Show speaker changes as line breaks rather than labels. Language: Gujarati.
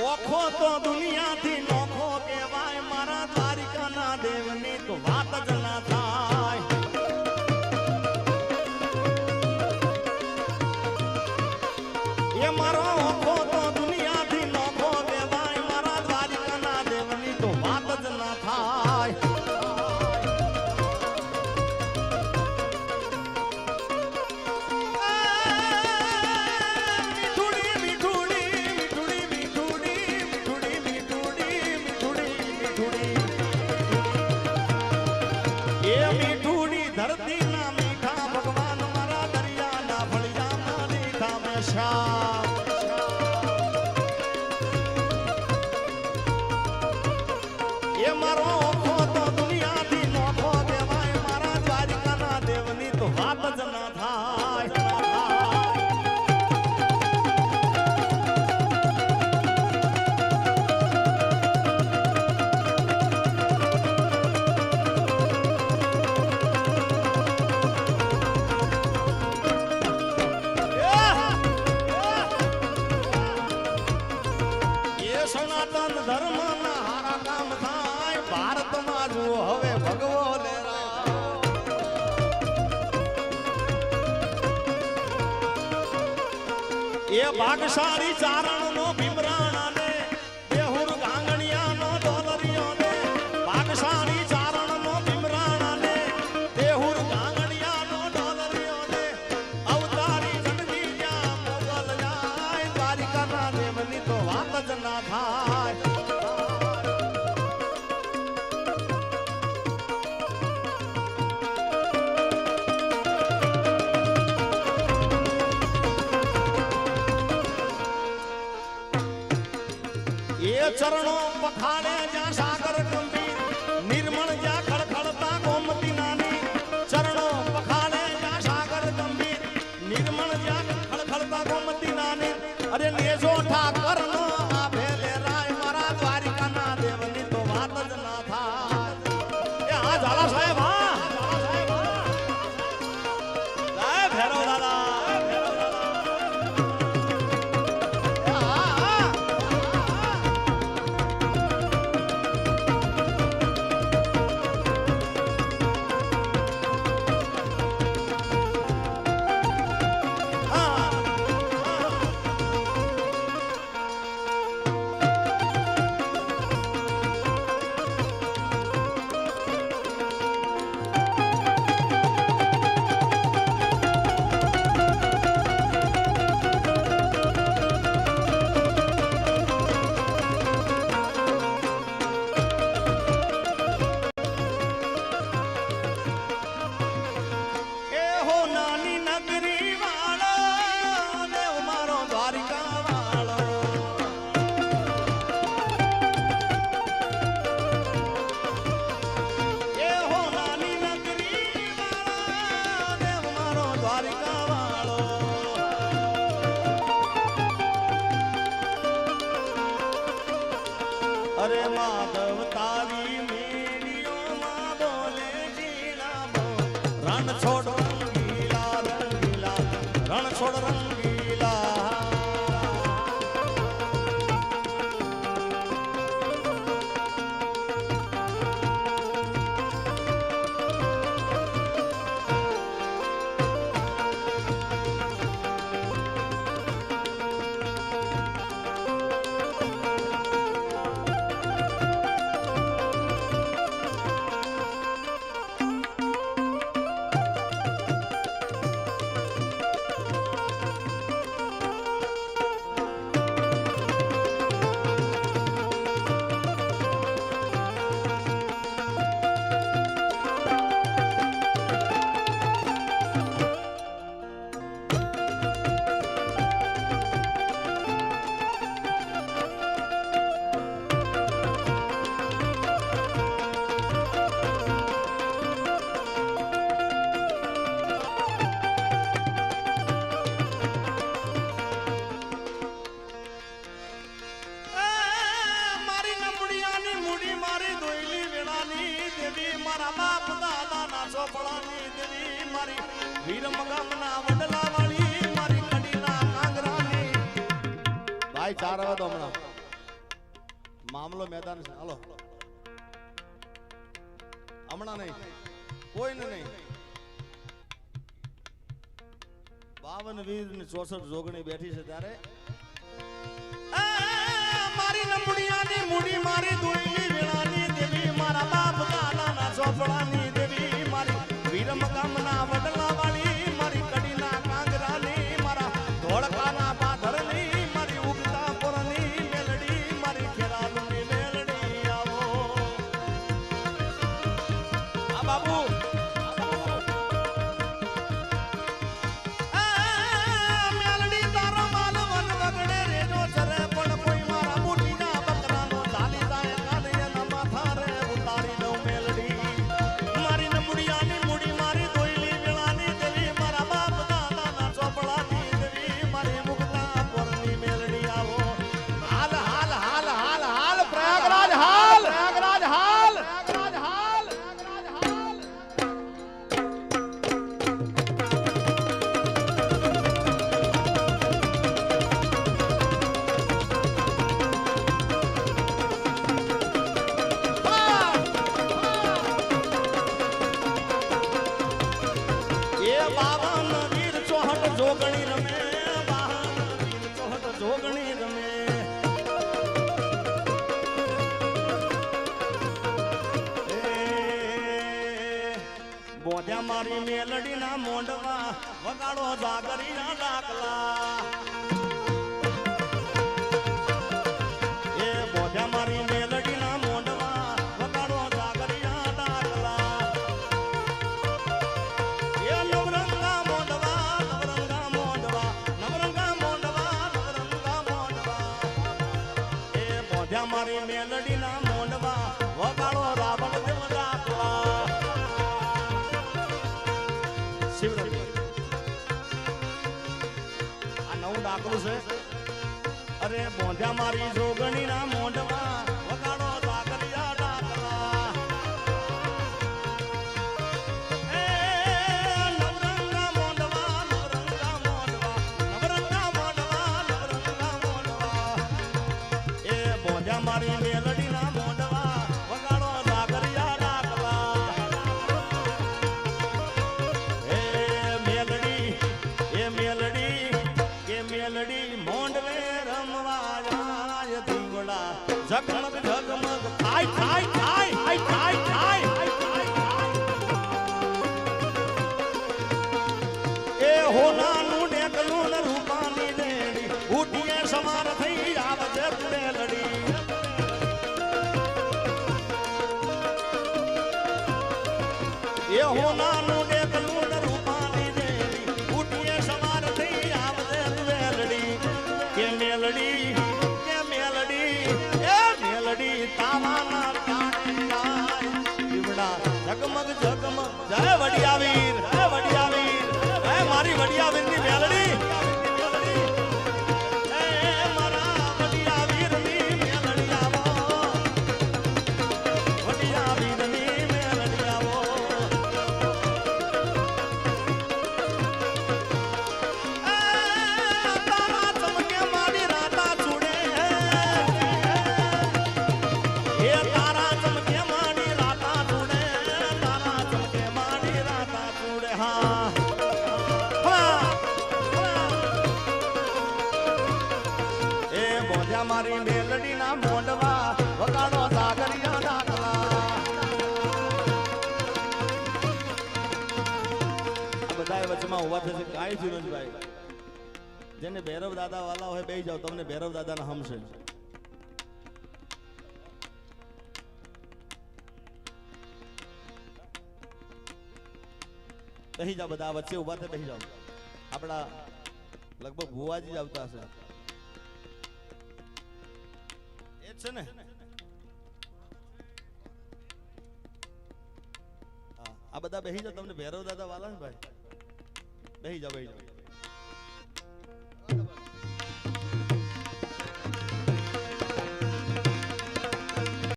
ઓખો તો દુનિયાથી નોખો કહેવાય મારા દ્વારિકાના દેવની તો વાત જ ના થાય. એ મારો ઓખો તો દુનિયાથી નોખો કહેવાય મારા દ્વારિકાના દેવની તો વાત જ ના થાય. ધરતી ના મીઠા ભગવાન મારા દરિયા ના ફળિયા ના લીધા મેશા. એ મારો ઓખો તો દુનિયાથી નોખો કહેવાય મારા દ્વારિકાના દેવની તો વાત જ ના થાય. સનાતન ધર્મ ના હારા કામ થાય ભારતમાં જુઓ હવે ભગવો લેરા. એ ભાગશાળી ચારણ નો ભીમરાણા ને દેહુર ગાંગણિયા નો ડોલરિયો ને ભાગશાળી ચારણ નો ભીમરાણા ને દેહુર ગાંગણિયા નો ડોલરિયો ને અવતારી જન્મી જ્યાં મોગલ જાય દ્વારિકાના દેવની તો વાત જ ના થાય. એ ચરણો પખાડે જ્યાં સાગર ગંભીર નિર્મળ જ્યાં ખળખળતા ગોમતી નાની. ચરણો પખાડે જ્યાં સાગર ગંભીર નિર્મળ જ્યાં ખળખળતા ગોમતી નાની. અરે નેજો ઠાકર નો આ ભેલે રાય મારા દ્વારિકાના દેવની તો વાત જ ના થાય. એ હા ઝાલા સાહેબ હા સાહેબ ભેરવ દાદા. અરે માધવ તારી મેડીઓમાં બોલે જીણા બો રણ છોડ રંગીલા રંગીલા રણ છોડ રંગીલા. મારા બાપ દાદા ના ચોપડાની દેવી મારી વીરમગામના વડલા વાળી મારી કડીના કાંગરાની ભાઈ ચાર હવે તો હમણાં મામલો મેદાન છે. હાલો હમણાં નહીં, કોઈને નહીં. 52 વીર ને 64 જોગણી બેઠી છે ત્યારે મારી નમુડિયાની મૂડી મારી દોઈની વેળાની દેવી મારા બાપ દાદાના ચોપડાની દેવી મારી વીરમ ગામના વડલા વાળી મારી કડીના કાંગરાની મારા ધોળકાના પાથરની મારી ઉગતા પોરની મેલડી મારી ખેરાલુની મેલડી આવો આ બાબુ જોગણી રમે જોગણી રમે બોધ્યા મારી મેલડી ના મોંડવા વગાડો જાગરીના ડાકલા એ બોધ્યા મારી મેલડી ના મોંડવા વગાડો જાગરીના ડાકલા એ નવરંગા મોંડવા મારી મેલડી ના મોંડવા વગાડો રાવણ દેવ ડાકલા આ નવું ડાકલું છે. અરે બોંધ્યા મારી જોગણી ના મોંડવા વગાડો જાગરિયા ડાકલા એ નવરંગા મોંડવા નવરંગા મોંડવા નવરંગા મોંડવા નવરંગા મોંડવા એ બોંધ્યા મારી મેલડી ના મોંડવા વગાડો જાગરિયા ડાકલા એ મેલડી મોંડવે રમવા જાય ધીંગડા ઝગમગ ઝગમગ થાય થાય થાય થાય થાય એ હોનાનું ડેકલું ને રૂપાની દેડી ઉઠીએ સમાર થઈ આવજે મેલડી એ હોનાનું ડેકલું ને રૂપાની દેડી ઉઠીએ સમાર થઈ આવજે મેલડી કે મેલડી એ મેલડી તાવાના તાણા દીવડા ઝગમગ ઝગમગ જય વડિયાવીર હે મારી વડિયાવીર ની મેલડી એ મારા વડિયાવીર ની મેલડી આવો વડિયાવીર ની મેલડી આવો તારા ચમકે મારી રાતા છોડે એ તારા ચમકે મારી રાતા છોડે તારા ચમકે મારી રાતા છોડે હા એ બોધ્યા મારી મેલડી ના મોંડવા વગાડો સાગરિયા ડાકલા આ બધા વચમાં ઉભા થશે કાંઈ ફિરોજભાઈ જેને ભૈરવ દાદા વાલા હોય બેસી જાઓ તમને ભૈરવ દાદાના હમશે બેસી જાઓ બધા વચ્ચે ઉભા થઈ બેસી જાઓ આપણા લગભગ ભુવાજી જ આવતા હશે એ જ છે ને આ બધા બેસી જાઓ તમને ભૈરવ દાદા વાલા ને ભાઈ બેસી જાઓ